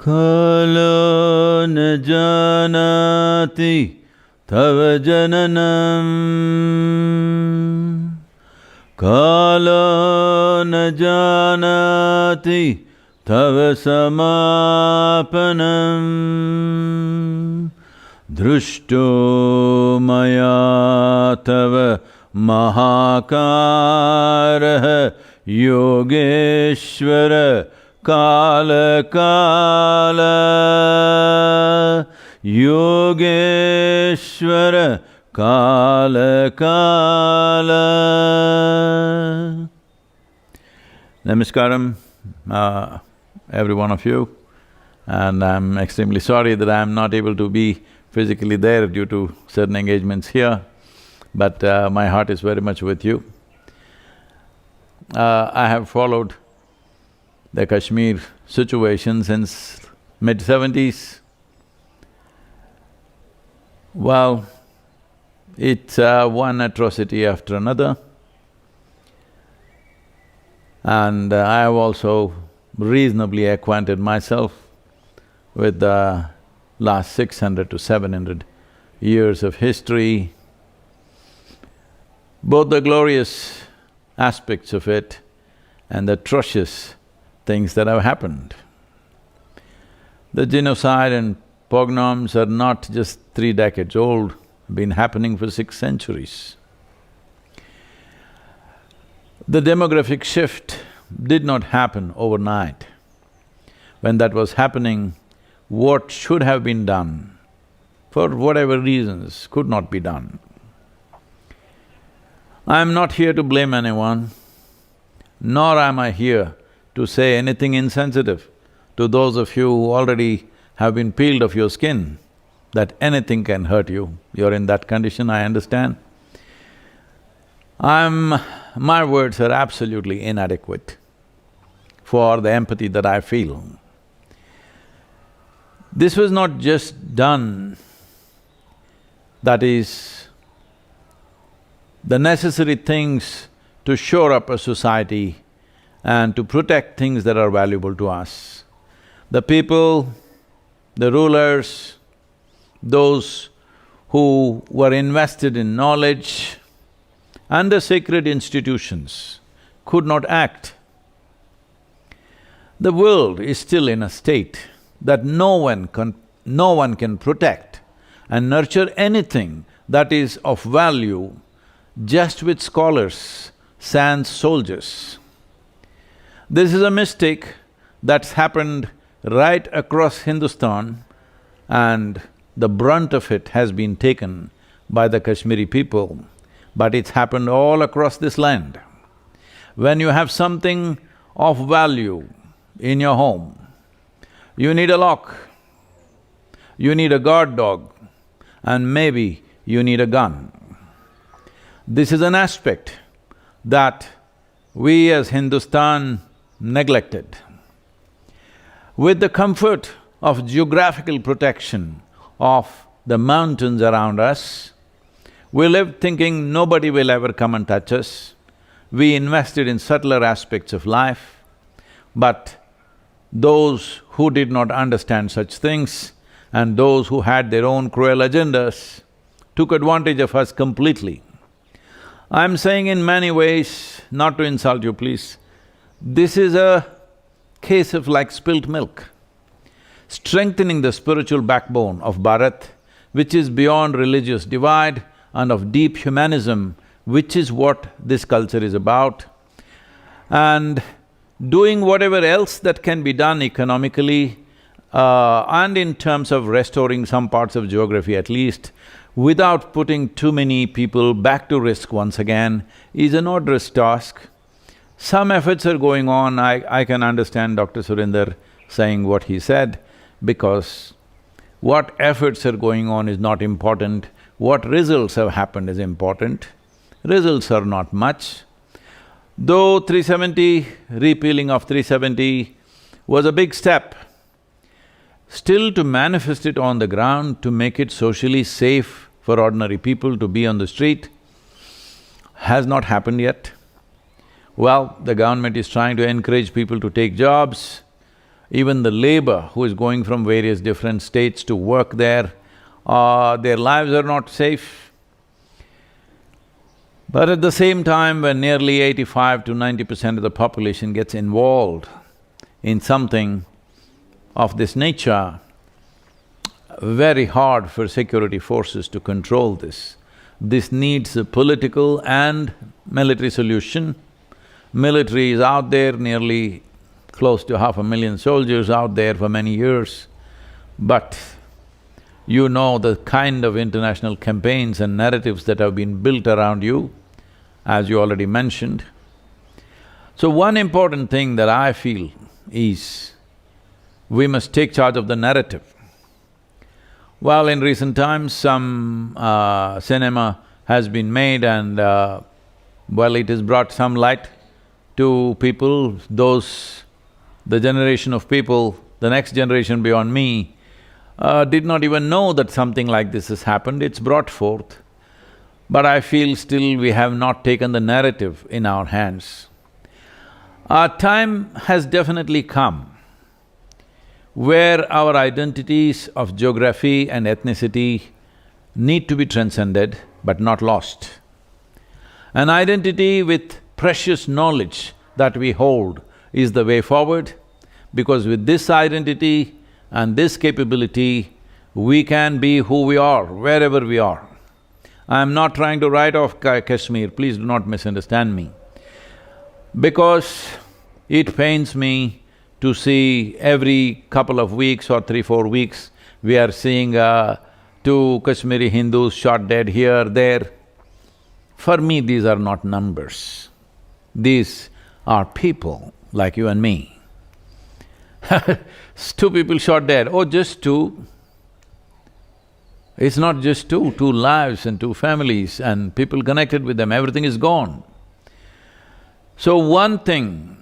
Kalo न जानति तव जननम Kalo न जानति तव समापनम दृष्टो मया तव महाकारः योगेश्वर काल काल योगेश्वर काल काल. Namaskaram, every one of you, and I'm extremely sorry that I'm not able to be physically there due to certain engagements here, but my heart is very much with you. I have followed the Kashmir situation since mid-70s. Well, it's one atrocity after another, and I have also reasonably acquainted myself with the last 600 to 700 years of history, both the glorious aspects of it and the atrocious things that have happened. The genocide and pogroms are not just 3 decades old, been happening for 6 centuries. The demographic shift did not happen overnight. When that was happening, what should have been done, for whatever reasons, could not be done. I am not here to blame anyone, nor am I here to say anything insensitive to those of you who already have been peeled of your skin, that anything can hurt you. You're in that condition, I understand. My words are absolutely inadequate for the empathy that I feel. This was not just done, that is, the necessary things to shore up a society and to protect things that are valuable to us. The people, the rulers, those who were invested in knowledge and the sacred institutions could not act. The world is still in a state that no one can protect and nurture anything that is of value just with scholars, sans soldiers. This is a mistake that's happened right across Hindustan, and the brunt of it has been taken by the Kashmiri people, but it's happened all across this land. When you have something of value in your home, you need a lock, you need a guard dog, and maybe you need a gun. This is an aspect that we as Hindustan neglected. With the comfort of geographical protection of the mountains around us, we lived thinking nobody will ever come and touch us. We invested in subtler aspects of life, but those who did not understand such things and those who had their own cruel agendas took advantage of us completely. I'm saying in many ways, not to insult you please, this is a case of like spilt milk. Strengthening the spiritual backbone of Bharat, which is beyond religious divide and of deep humanism, which is what this culture is about, and doing whatever else that can be done economically and in terms of restoring some parts of geography at least, without putting too many people back to risk once again, is an onerous task. Some efforts are going on. I can understand Dr. Surinder saying what he said, because what efforts are going on is not important, what results have happened is important. Results are not much. Though 370, repealing of 370 was a big step, still to manifest it on the ground, to make it socially safe for ordinary people to be on the street, has not happened yet. Well, the government is trying to encourage people to take jobs. even the labor who is going from various different states to work there, their lives are not safe. But at the same time, when nearly 85 to 90% of the population gets involved in something of this nature, very hard for security forces to control this. This needs a political and military solution. Military is out there, nearly close to 500,000 soldiers out there for many years, but you know the kind of international campaigns and narratives that have been built around you, as you already mentioned. So one important thing that I feel is we must take charge of the narrative. Well, in recent times, some cinema has been made and well, it has brought some light to people, the generation of people, the next generation beyond me, did not even know that something like this has happened, it's brought forth. But I feel still we have not taken the narrative in our hands. Our time has definitely come where our identities of geography and ethnicity need to be transcended but not lost. An identity with precious knowledge that we hold is the way forward, because with this identity and this capability, we can be who we are, wherever we are. I'm not trying to write off Kashmir, please do not misunderstand me, because it pains me to see every couple of weeks or 3-4 weeks, we are seeing two Kashmiri Hindus shot dead here, there. For me, these are not numbers. These are people like you and me. Two people shot dead, oh, just two. It's not just two lives and two families and people connected with them, everything is gone. So one thing,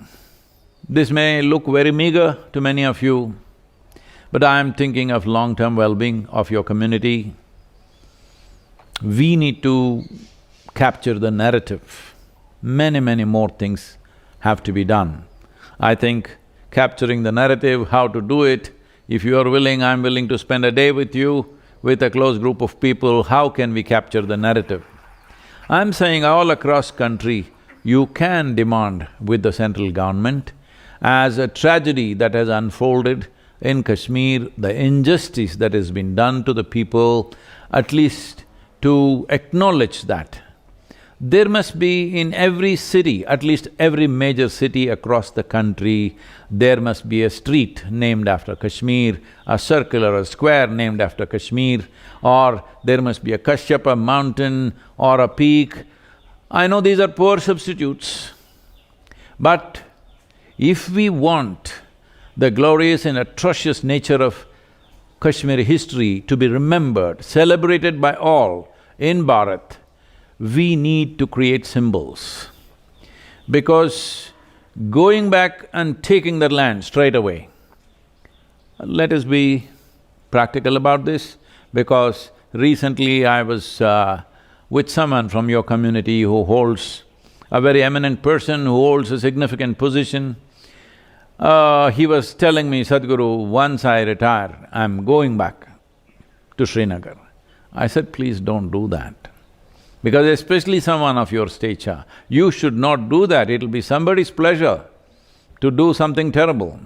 this may look very meager to many of you, but I am thinking of long-term well-being of your community. We need to capture the narrative. Many more things have to be done. I think capturing the narrative, how to do it, if you are willing, I'm willing to spend a day with you, with a close group of people, how can we capture the narrative? I'm saying all across country, you can demand with the central government as a tragedy that has unfolded in Kashmir, the injustice that has been done to the people, at least to acknowledge that. There must be in every city, at least every major city across the country, there must be a street named after Kashmir, a circle or a square named after Kashmir, or there must be a Kashyapa mountain or a peak. I know these are poor substitutes, but if we want the glorious and atrocious nature of Kashmiri history to be remembered, celebrated by all in Bharat, we need to create symbols. Because going back and taking that land straight away, let us be practical about this, because recently I was with someone from your community who holds a very eminent person, who holds a significant position. He was telling me, Sadhguru, once I retire, I'm going back to Srinagar. I said, please don't do that. Because especially someone of your stature, you should not do that, it'll be somebody's pleasure to do something terrible.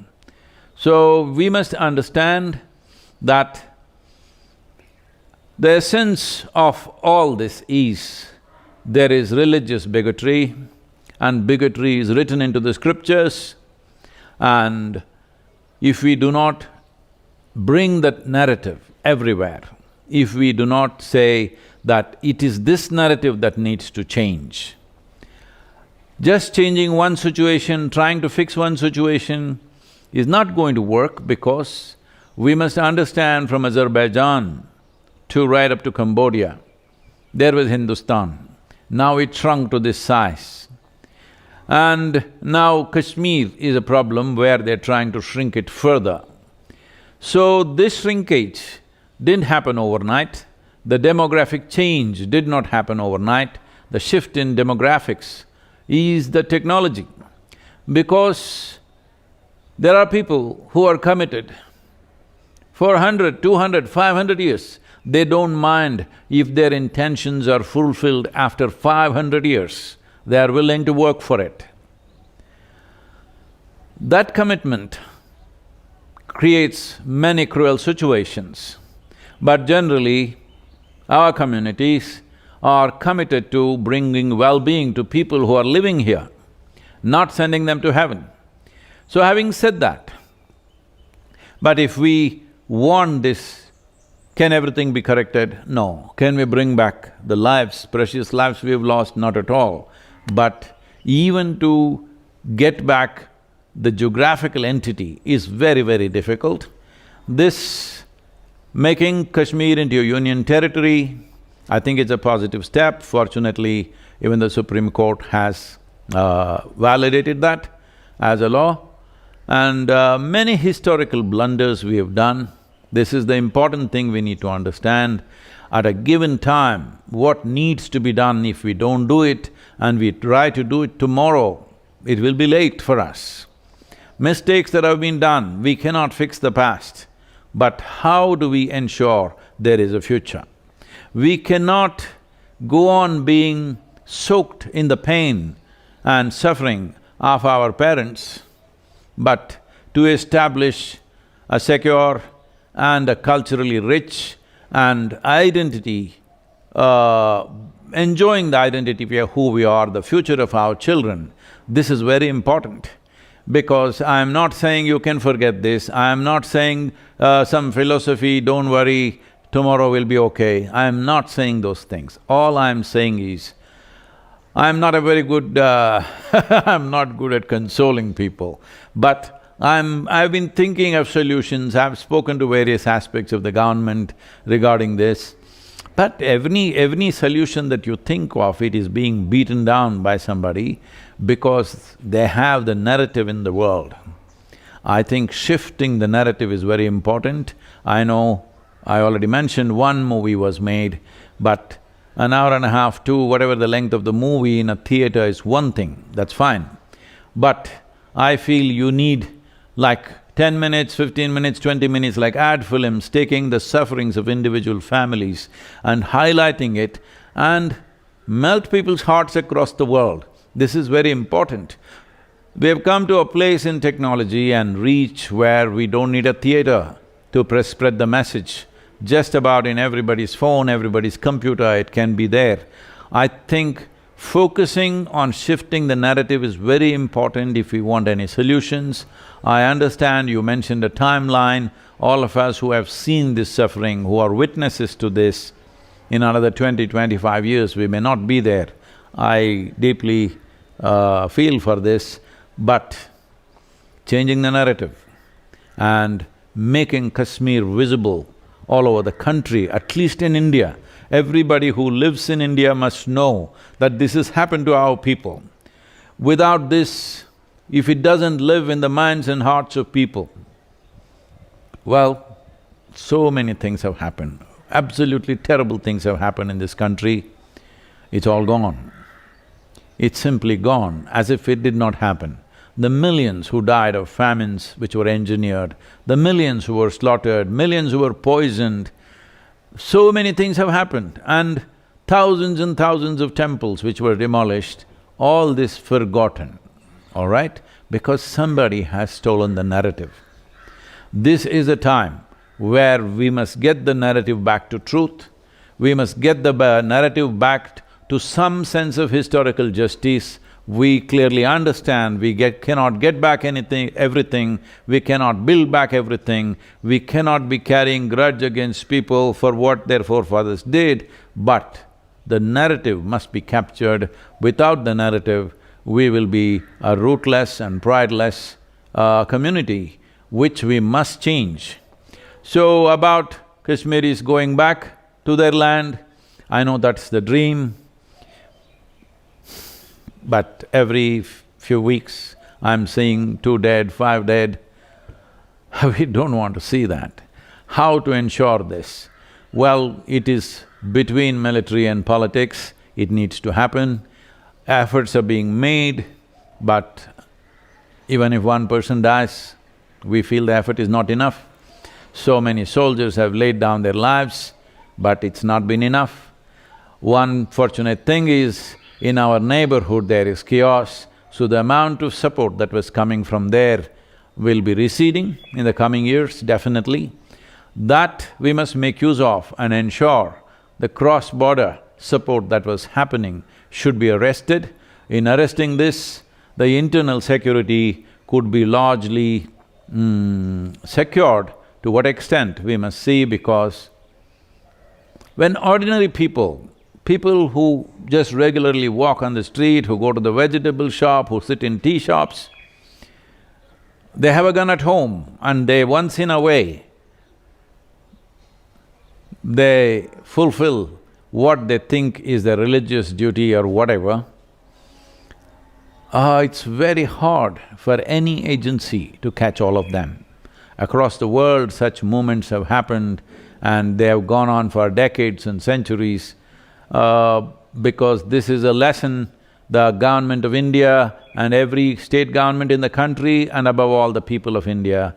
So we must understand that the essence of all this is, there is religious bigotry, and bigotry is written into the scriptures, and if we do not bring that narrative everywhere, if we do not say that it is this narrative that needs to change, just changing one situation, trying to fix one situation is not going to work, because we must understand from Azerbaijan to right up to Cambodia, there was Hindustan. Now it shrunk to this size. And now Kashmir is a problem where they're trying to shrink it further. So this shrinkage didn't happen overnight, the demographic change did not happen overnight, the shift in demographics is the technology. Because There are people who are committed for 100, 200, 500 years. They don't mind if their intentions are fulfilled after 500 years. They are willing to work for it. That commitment creates many cruel situations, but generally, our communities are committed to bringing well-being to people who are living here, not sending them to heaven. So having said that, but if we want this, can everything be corrected? No. Can we bring back the lives, precious lives we have lost? Not at all. But even to get back the geographical entity is very, very difficult. This making Kashmir into a union territory, I think it's a positive step. Fortunately, even the Supreme Court has validated that as a law. And many historical blunders we have done. This is the important thing we need to understand. At a given time, what needs to be done, if we don't do it and we try to do it tomorrow, it will be late for us. Mistakes that have been done, we cannot fix the past. But how do we ensure there is a future? We cannot go on being soaked in the pain and suffering of our parents, but to establish a secure and a culturally rich and identity, enjoying the identity of who we are, the future of our children, this is very important. Because I am not saying you can forget this, I am not saying some philosophy, don't worry, tomorrow will be okay. I am not saying those things. All I am saying is, I am not a very good I'm not good at consoling people, but I've been thinking of solutions, I've spoken to various aspects of the government regarding this. But every solution that you think of, it is being beaten down by somebody because they have the narrative in the world. I think shifting the narrative is very important. I know I already mentioned one movie was made, but an hour and a half, two, whatever the length of the movie in a theater is one thing, that's fine. But I feel you need like 10 minutes, 15 minutes, 20 minutes, like ad films, taking the sufferings of individual families and highlighting it and melt people's hearts across the world. This is very important. We have come to a place in technology and reach where we don't need a theater to spread the message. Just about in everybody's phone, everybody's computer, it can be there. I think focusing on shifting the narrative is very important if we want any solutions. I understand you mentioned a timeline, all of us who have seen this suffering, who are witnesses to this, in another 20, 25 years we may not be there. I deeply feel for this, but changing the narrative and making Kashmir visible all over the country, at least in India. Everybody who lives in India must know that this has happened to our people. Without this, if it doesn't live in the minds and hearts of people, well, so many things have happened. Absolutely terrible things have happened in this country. It's all gone. It's simply gone, as if it did not happen. The millions who died of famines which were engineered, the millions who were slaughtered, millions who were poisoned, so many things have happened, and thousands of temples which were demolished, all this forgotten, all right? Because somebody has stolen the narrative. This is a time where we must get the narrative back to truth, we must get the narrative back to some sense of historical justice. We clearly understand we cannot get back everything, we cannot build back everything, we cannot be carrying grudge against people for what their forefathers did, but the narrative must be captured. Without the narrative, we will be a rootless and prideless community, which we must change. So about Kashmiris going back to their land, I know that's the dream. But every few weeks, I'm seeing 2 dead, 5 dead. We don't want to see that. How to ensure this? Well, it is between military and politics, it needs to happen. Efforts are being made, but even if one person dies, We feel the effort is not enough. So many soldiers have laid down their lives, but it's not been enough. One fortunate thing is, in our neighborhood there is chaos, so the amount of support that was coming from there will be receding in the coming years, definitely. That we must make use of and ensure the cross-border support that was happening should be arrested. In arresting this, the internal security could be largely secured. To what extent, we must see, because when ordinary people who just regularly walk on the street, who go to the vegetable shop, who sit in tea shops, they have a gun at home and they once in a way, they fulfill what they think is their religious duty or whatever. It's very hard for any agency to catch all of them. Across the world, such movements have happened and they have gone on for decades and centuries, because this is a lesson the government of India and every state government in the country, and above all the people of India,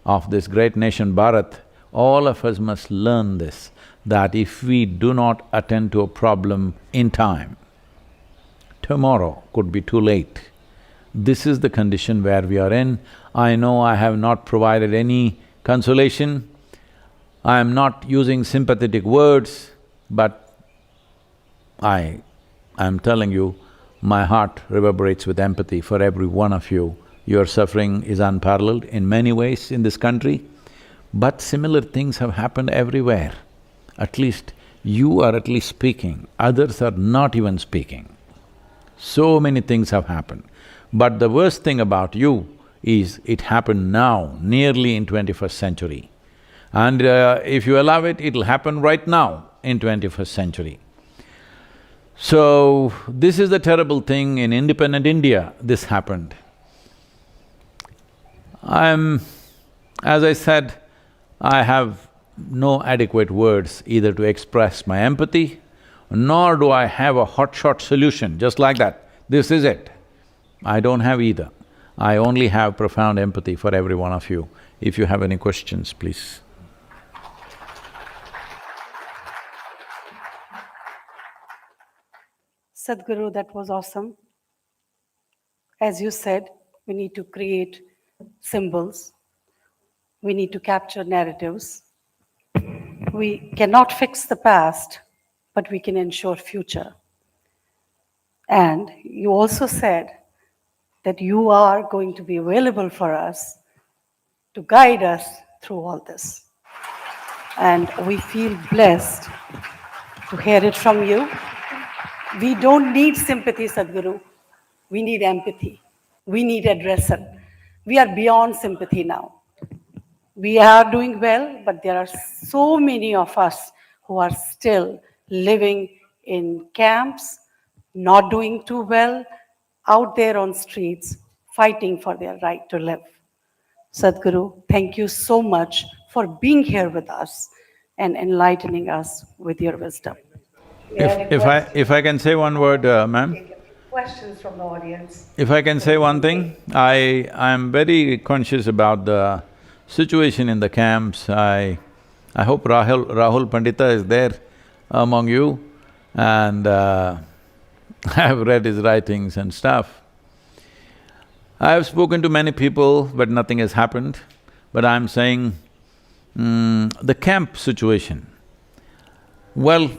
of this great nation Bharat, all of us must learn this, that if we do not attend to a problem in time, tomorrow could be too late. This is the condition where we are in. I know I have not provided any consolation, I am not using sympathetic words, but I'm telling you, my heart reverberates with empathy for every one of you. Your suffering is unparalleled in many ways in this country, but similar things have happened everywhere. At least you are at least speaking, others are not even speaking. So many things have happened. But the worst thing about you is it happened now, nearly in 21st century. And if you allow it, it'll happen right now in 21st century. So, this is the terrible thing. In independent India, this happened. As I said, I have no adequate words either to express my empathy, nor do I have a hotshot solution, just like that, this is it. I don't have either. I only have profound empathy for every one of you. If you have any questions, please. Sadhguru, that was awesome. As you said, we need to create symbols. We need to capture narratives. We cannot fix the past, but we can ensure future. And you also said that you are going to be available for us to guide us through all this. And we feel blessed to hear it from you. We don't need sympathy, Sadhguru. We need empathy. We need addressal. We are beyond sympathy now. We are doing well, but there are so many of us who are still living in camps, not doing too well, out there on streets, fighting for their right to live. Sadhguru, thank you so much for being here with us and enlightening us with your wisdom. If I can say one word, ma'am? Questions from the audience. If I can say one thing, I am very conscious about the situation in the camps. I hope Rahul Pandita is there among you, and I have read his writings and stuff. I have spoken to many people, but nothing has happened. But I'm saying, the camp situation, well,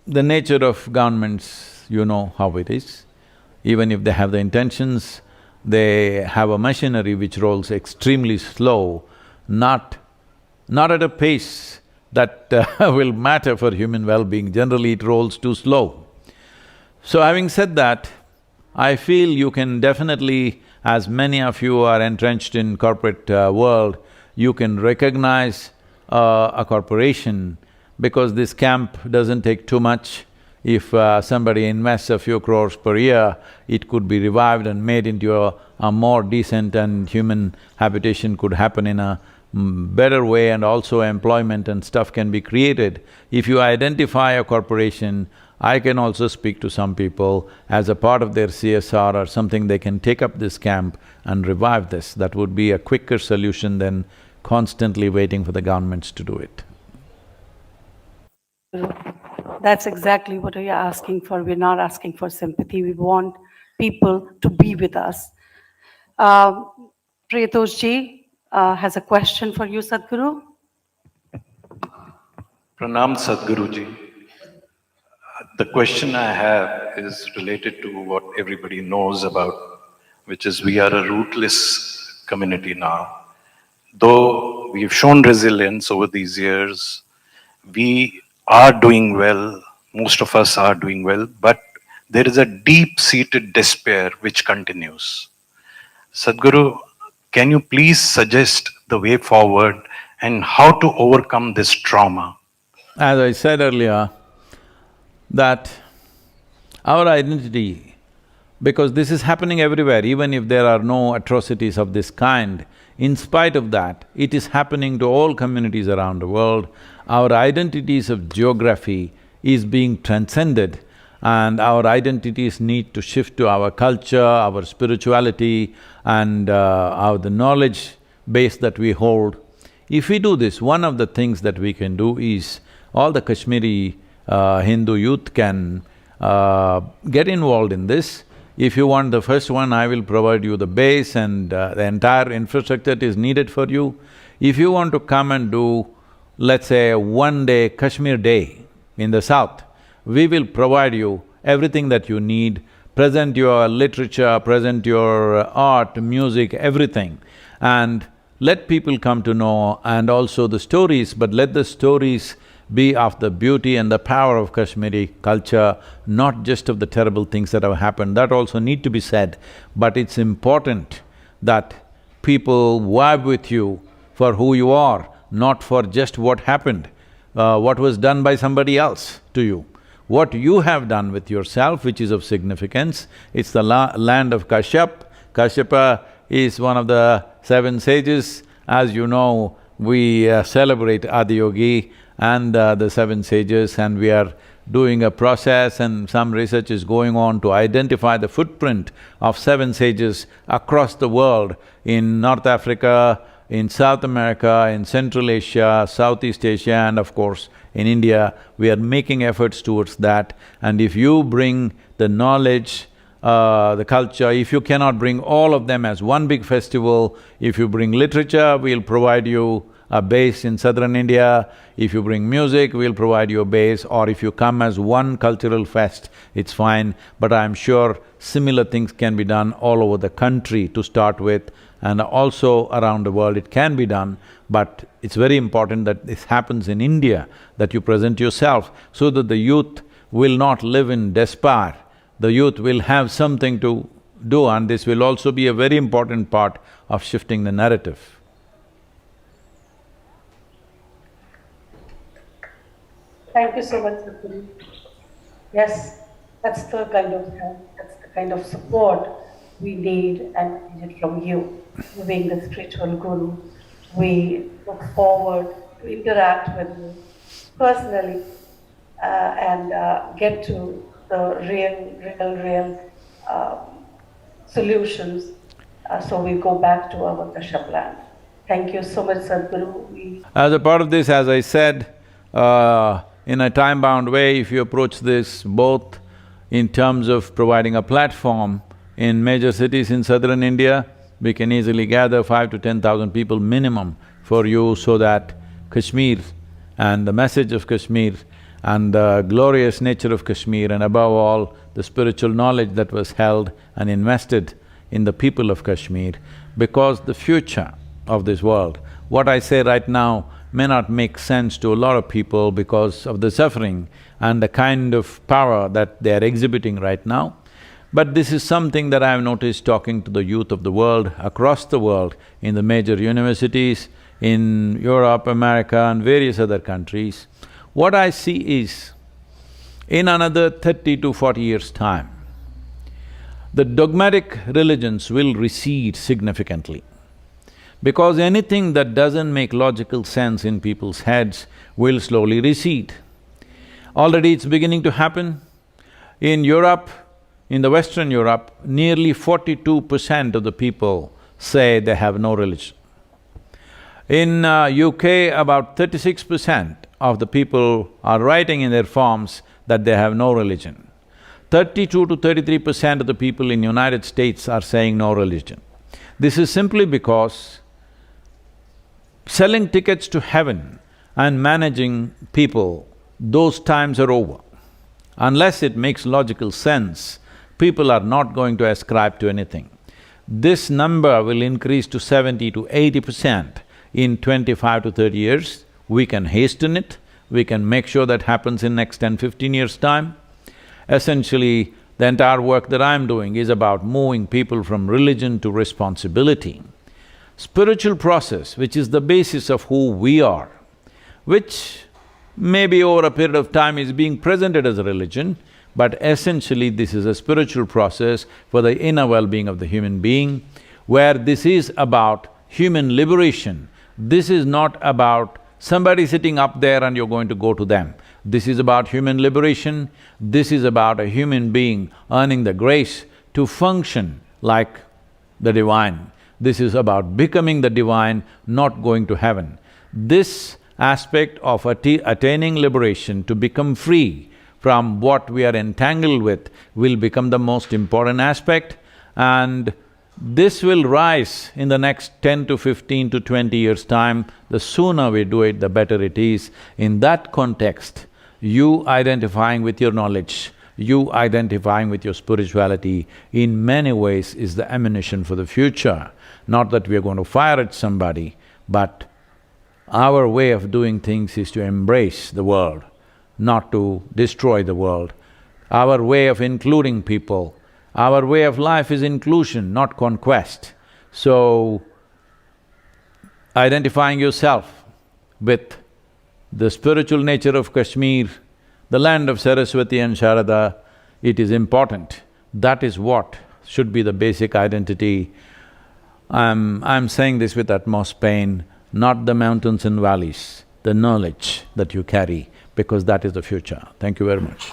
the nature of governments, you know how it is. Even if they have the intentions, they have a machinery which rolls extremely slow, not at a pace that will matter for human well-being. Generally, it rolls too slow. So having said that, I feel you can definitely, as many of you are entrenched in corporate world, you can recognize a corporation, because this camp doesn't take too much. If somebody invests a few crores per year, it could be revived and made into a more decent and human habitation could happen in a better way, and also employment and stuff can be created. If you identify a corporation, I can also speak to some people as a part of their CSR or something, they can take up this camp and revive this. That would be a quicker solution than constantly waiting for the governments to do it. That's exactly what we are asking for. We're not asking for sympathy. We want people to be with us. Priyatosh ji has a question for you, Sadhguru. Pranam Sadhguru ji. The question I have is related to what everybody knows about, which is we are a rootless community now. Though we've shown resilience over these years, we are doing well, most of us are doing well, but there is a deep-seated despair which continues. Sadhguru, can you please suggest the way forward and how to overcome this trauma? As I said earlier, that our identity, because this is happening everywhere, even if there are no atrocities of this kind, in spite of that, it is happening to all communities around the world. Our identities of geography is being transcended, and our identities need to shift to our culture, our spirituality and the knowledge base that we hold. If we do this, one of the things that we can do is all the Kashmiri Hindu youth can get involved in this. If you want the first one, I will provide you the base and the entire infrastructure that is needed for you. If you want to come and do, let's say, a one-day Kashmir day in the south, we will provide you everything that you need, present your literature, present your art, music, everything, and let people come to know, and also the stories, but let the stories be of the beauty and the power of Kashmiri culture, not just of the terrible things that have happened. That also need to be said, but it's important that people vibe with you for who you are, not for just what happened, what was done by somebody else to you. What you have done with yourself, which is of significance, it's the land of Kashyap. Kashyapa is one of the 7 sages. As you know, we celebrate Adiyogi and the 7 sages, and we are doing a process, and some research is going on to identify the footprint of 7 sages across the world, in North Africa, in South America, in Central Asia, Southeast Asia, and of course in India. We are making efforts towards that, and if you bring the knowledge, the culture, if you cannot bring all of them as one big festival, if you bring literature, we'll provide you a base in southern India. If you bring music, we'll provide you a base, or if you come as one cultural fest, it's fine. But I'm sure similar things can be done all over the country to start with, and also around the world it can be done. But it's very important that this happens in India, that you present yourself so that the youth will not live in despair. The youth will have something to do, and this will also be a very important part of shifting the narrative. Thank you so much, Sadhguru. Yes, that's the kind of help, that's the kind of support we need and needed from you. You being the spiritual guru, we look forward to interact with you personally and get to the real solutions, so we go back to our Kashyap land. Thank you so much, Sadhguru. As a part of this, as I said, in a time-bound way, if you approach this both in terms of providing a platform in major cities in southern India, we can easily gather 5 to 10,000 people minimum for you, so that Kashmir and the message of Kashmir and the glorious nature of Kashmir, and above all, the spiritual knowledge that was held and invested in the people of Kashmir, because the future of this world, what I say right now may not make sense to a lot of people because of the suffering and the kind of power that they are exhibiting right now. But this is something that I have noticed talking to the youth of the world, across the world, in the major universities, in Europe, America and various other countries. What I see is, in another 30 to 40 years' time, the dogmatic religions will recede significantly, because anything that doesn't make logical sense in people's heads will slowly recede. Already it's beginning to happen. In Europe, in the Western Europe, nearly 42% of the people say they have no religion. In UK, about 36% of the people are writing in their forms that they have no religion. 32 to 33% of the people in United States are saying no religion. This is simply because selling tickets to heaven and managing people, those times are over. Unless it makes logical sense, people are not going to ascribe to anything. This number will increase to 70 to 80% in 25 to 30 years. We can hasten it, we can make sure that happens in next 10, 15 years' time. Essentially, the entire work that I'm doing is about moving people from religion to responsibility. Spiritual process, which is the basis of who we are, which maybe over a period of time is being presented as a religion, but essentially this is a spiritual process for the inner well-being of the human being, where this is about human liberation. This is not about somebody sitting up there and you're going to go to them. This is about human liberation, this is about a human being earning the grace to function like the divine. This is about becoming the divine, not going to heaven. This aspect of attaining liberation to become free from what we are entangled with will become the most important aspect, and this will rise in the next 10 to 15 to 20 years' time. The sooner we do it, the better it is. In that context, you identifying with your knowledge, you identifying with your spirituality, in many ways is the ammunition for the future. Not that we are going to fire at somebody, but our way of doing things is to embrace the world, not to destroy the world. Our way of including people, our way of life is inclusion, not conquest. So, identifying yourself with the spiritual nature of Kashmir, the land of Saraswati and Sharada, it is important. That is what should be the basic identity. I'm saying this with utmost pain, not the mountains and valleys, the knowledge that you carry, because that is the future. Thank you very much.